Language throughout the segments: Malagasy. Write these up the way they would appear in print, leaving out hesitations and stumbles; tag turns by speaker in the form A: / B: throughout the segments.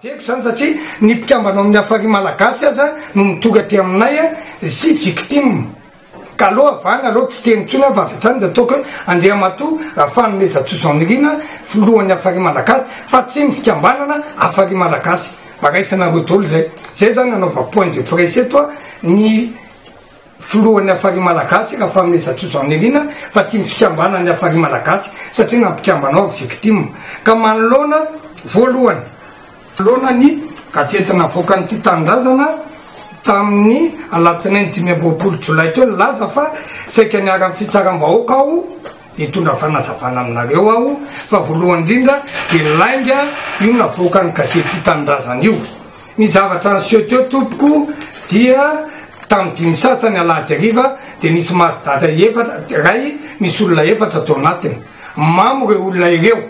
A: Zeko zany satria ny mpikambanao amin'ny afary malagasy aza no mitonga aty aminay sy victime ka aloha avany aloha tsy teny ntsony fa avy hatrany de ataoko hoe Andriamatoa ahafahany Mezatsosanirina filohan'ny afary malagasy fa tsy ny fikambanana afary malagasy magaisanareo daholo zay zany anaova point de presse eto ny filohan'ny afary malagasy raha Mezatsosanirina fa tsy ny fikambanany afary malagasy satria na mpikambanao victime ka manoloana voalohany ny gazety navoaka ny Titandrazana tamin'ny alatsinainy 5 Jolay teo laza fa saika niara fitsaram-bahoaka aho de tondra fanazavana aminareo aho fa voalohany indrindra de lainga io navoaka ny gazety Titandrazana io ny zavatra niseho teo tompoko dia tamin'ny 5 sasany alahady hariva de nisy maridada ray misy olona efatra tao anatiny mamo reo olona ireo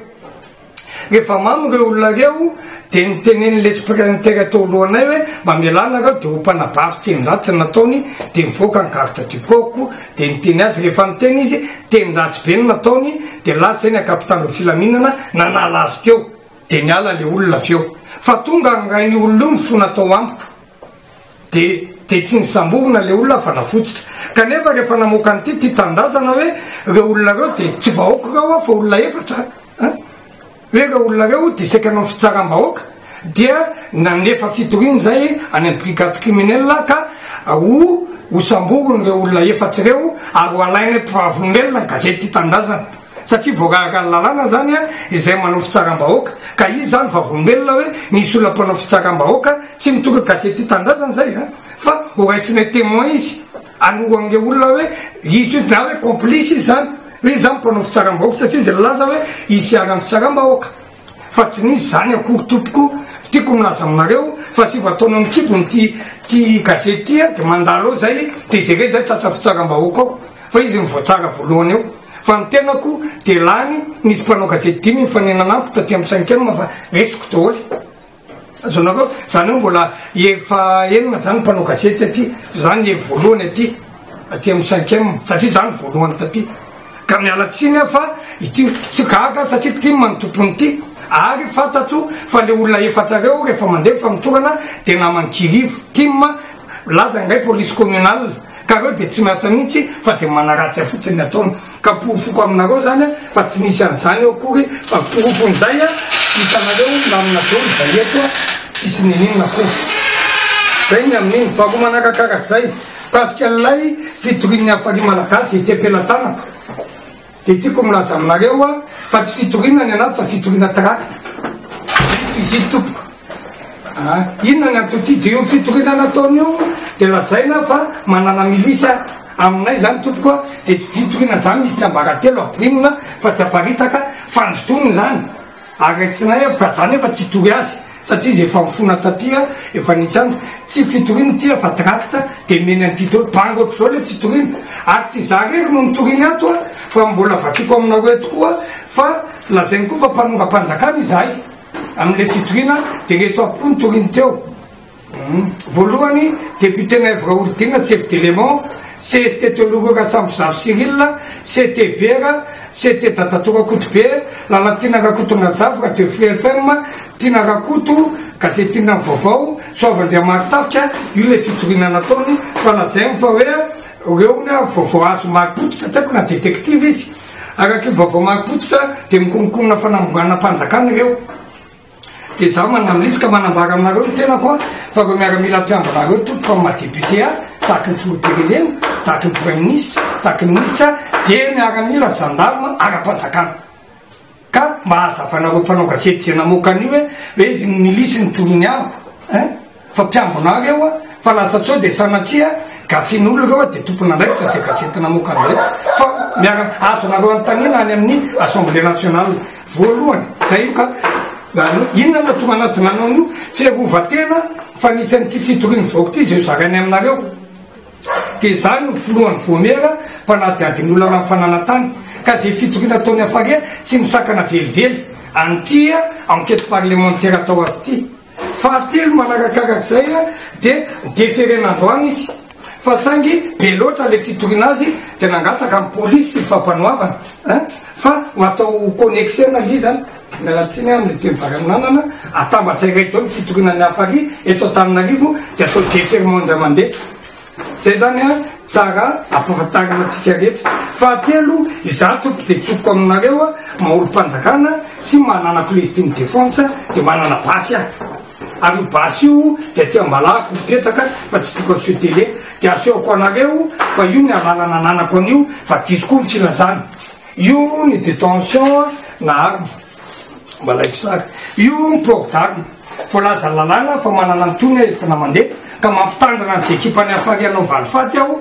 A: rehefa mamo reo olona ireo de niteneny l'exprésidentaire tao alohanay hoe mba mialana reo de ho mpanabavy teny ratsy nataony de mivoaka ny carte du coq de niteny azy rehefa niteny izy teny ratsy be nataony de latsa iny akapitandro filaminana nanala azy teo de niala le olona aveo fa tonga anrainy olona io ny fo natao amiko de tsy nisamborona le olona fa nafotsitra kanefa rehefa namoaka nyty Titandrazana hoe reo olona reo de tsy vahoaka reo fa olona efatra hoe reo olona reo de saika anao fitsaram-bahoaka dia nanefa fitoriny zay any amin'ny brigade criminelle ka ho samborony reo olona efatra reo ary ho alainy mpivavolon'elona ny gazety Titandrazana satria voarahaka ny lalàna zany izay manao fitsaram-bahoaka ka izy zany vavolon'elona hoe nisy olona mpanao fitsaram-bahoaka tsy mitonga gazety Titandrazana zay fa horaitsiny témoin izy anoran'le olona hoe izy io na hoe complice izy zany hoe zany mpanao fitsaram-bahoaka satria zay laza hoe izy hiara-ny fitsaram-bahoaka fa tsy nisy zany akory tompoko tiako milaza aminareo fa sy vataona mikibony ty gazety de mandalo zay de zay re zay tratra fitsaram-bahoaka ao fa izy mivoatsara voalohany eo fa ny tenako de lany nisy mpanao gazety 10 mifanenanampo taty amin'ny 5e fa resiko daholo azonareo zany hoe mbola efa enina zany mpanao gazety aty zany ery voalohany aty amin'ny 5e satria zany voalohany taty ka mialatsiny fa ity tsy gaga satria ty manotompony ty ary fantatso fa le olona efatra reo rehefa mandeha fa mitorana de namankirivo tim laza ngay police communale ka reo de tsy miatsa mihitsy fa de manaratsy fotsiny ataony ka porofoko aminareo zany fa tsy nisy an'izany eo akory fa porofon'izay hitanareo namina dolo zay eto tsisy ninina koa zay ny amin'iny fa ko manakakarak'izay pasika lay fitorin'ny afary malagasy ity ampelantanako de tiako milaza aminareo fa tsy fitorinany anazy fa fitorina tracte izy tompoko inona ny antoty de io fitorina nataony io de lazaina fa manana milisa aminay zany tompoko de fitorina zany misy tsy ambaratelo aprimina fa tsy aparitaka fandotony zany araitsinay ka zany efa tsy tory azy satria izy efa mifona tatia efa nisy any tsy fitorina tia fa tracte de meny antitolo pango ohatr' zao le fitorina ary tsy zarery no mitoriny ato fa mbola vakiko aminareo eto koa fa lazainy koa fa mpanonga-panjakana izahay amin'le fitorina de reto apo nitoriny teo voalohany député Naivra Olodina chef d'élément CST Tologoka Sambozavo Cyril CTBR CT Datatora Kotobe Lalatina Rakoto Nazavo Radio Frère Ferme Tina Rakoto gazetina vaovao Soavandriamartafika io le fitorina nataony fa lazainy fa hoe reo na vaovao azo maripototra tsaiko na détective izy araky vaovao maripototra de mikonokona fanambogana mpanjakana reo de za manamlisika manambara aminareo ny tena koa fa reo miaramila mpiambanareo tompoko amin'ny madéputé tahaky ny filoham-pirenena tahaky ny premier ministre tahaky ny ministra de miaramila gendarme ara-mpanjakana ka mba ahazavanareo mpanao gazety zay namoaka an'io hoe izy nilisy ny toriny aho fa mpiambonareo fa lasa tso de sanatria gafin'olo reo de tompona andraikitra zay gazety namoaka an'izay fa azo anareo antanina any amin'ny assemblée nationale voalohany zay io ka inona natonga anazy nanaon'io fiarovatena fa nisy an'ity fitoriny vaoaka ty zay zarainy aminareo de zany filohan'ny voamera mpanadiadin'olo ana mifananatany ka zay fitorina ataony afary tsy misakana velively an'ity enquête parlementaire atao azy ty fahatelo manarakarak'izay de déféren'androany izy fa sangy be loatra le fitorina azy de nangataka amin'ny polisy sy fampanoavana fa ho atao connexion izy zany mialatsiny amle teny varaminanana atambatsay reto fitokina ny hafaky eto Antananarivo de atao déferment mandeha zay zany a tsara ampahafantarina atsika rehetra. Fahatelo izato de tsoko aminareo a maolo-panjakana sy mananako légitime défense de manana basy a ary basy io de tia malako mipetraka fa tsy tokony sy télé de aseoko anareo fa io ny alalana ananako an'io fa discours tsy lazany io ny détention na arme mbola isary io port d'arme voalaza lalàna fa manana antony entina mandeha ka mampitandrina an'izay ekipany afary anao valifaty aho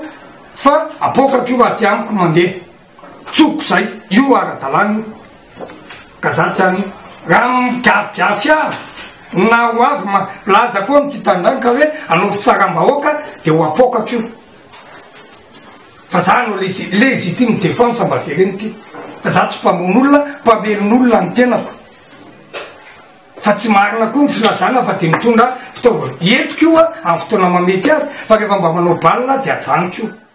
A: fa apokako io aty amiko mandeha tsoko zay io ara-dalàna io ka za tsy any raha migafiafy a na ho avy laza koa mity tandrany ka hoe anao fitsaram-bahoaka de ho apokako io fa za no légitime défense mba vereny ty fa za tsy mpamon'olona mpamelon'olona ny tenako fa tsy marina koa ny filazana fa de mitondra fitaovana entiko io a amin'ny fotoana mamety azy fa rehefa mba manao balina de ajaniko io.